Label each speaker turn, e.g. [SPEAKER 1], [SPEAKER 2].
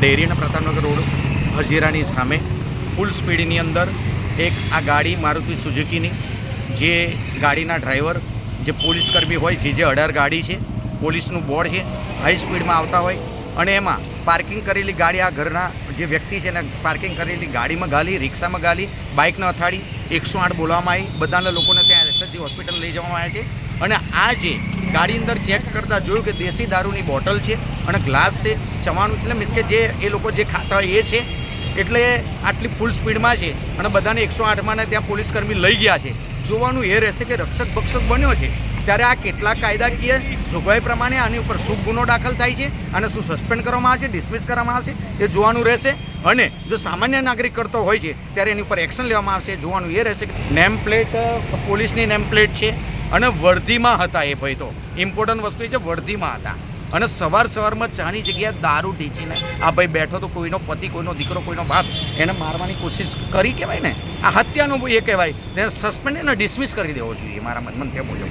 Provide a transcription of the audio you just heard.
[SPEAKER 1] ડેરીના પ્રતાપનગર રોડ હજીરાની સામે ફૂલ સ્પીડની અંદર એક આ ગાડી મારુતિ સુઝુકીની, જે ગાડીના ડ્રાઈવર જે પોલીસકર્મી હોય, જે 18 ગાડી છે, પોલીસનું બોર્ડ છે, હાઈ સ્પીડમાં આવતા હોય અને એમાં પાર્કિંગ કરેલી ગાડી આ ઘરના જે વ્યક્તિ છે એને પાર્કિંગ કરેલી ગાડીમાં ગાલી, રિક્ષામાં ગાલી, બાઇકને અથાડી 108 બોલાવવામાં આવી. બધાના લોકોને ત્યાં એસએસજી હોસ્પિટલ લઈ જવામાં આવ્યા છે. અને આ જે ગાડી અંદર ચેક કરતાં જોયું કે દેશી દારૂની બોટલ છે અને ગ્લાસ છે, ચવાણું એટલે મીન્સ કે જે એ લોકો જે ખાતા હોય એ છે. એટલે આટલી ફૂલ સ્પીડમાં છે અને બધાને 108માં ત્યાં પોલીસકર્મી લઈ ગયા છે. જોવાનું એ રહેશે કે રક્ષક ભક્ષક બન્યો છે ત્યારે આ કેટલા કાયદાકીય જોગવાઈ પ્રમાણે આની ઉપર શું ગુનો દાખલ થાય છે અને શું સસ્પેન્ડ કરવામાં આવે છે, ડિસમિસ કરવામાં આવશે, એ જોવાનું રહેશે. અને જો સામાન્ય નાગરિક કરતો હોય છે ત્યારે એની ઉપર એક્શન લેવામાં આવશે. જોવાનું એ રહેશે. નેમ પ્લેટ પોલીસની નેમ પ્લેટ છે અને વર્ધીમાં હતા. એ ભાઈ તો ઇમ્પોર્ટન્ટ વસ્તુ એ છે, વર્ધીમાં હતા અને સવારમાં ચાની જગ્યાએ દારૂ ઢીંચીને આ ભાઈ બેઠો તો કોઈનો પતિ, કોઈનો દીકરો, કોઈનો બાપ એને મારવાની કોશિશ કરી. કહેવાય ને આ હત્યાનો એ કહેવાય. તેને સસ્પેન્ડ અને ડિસમિસ કરી દેવો જોઈએ મારા મંતવ્ય મુજબ.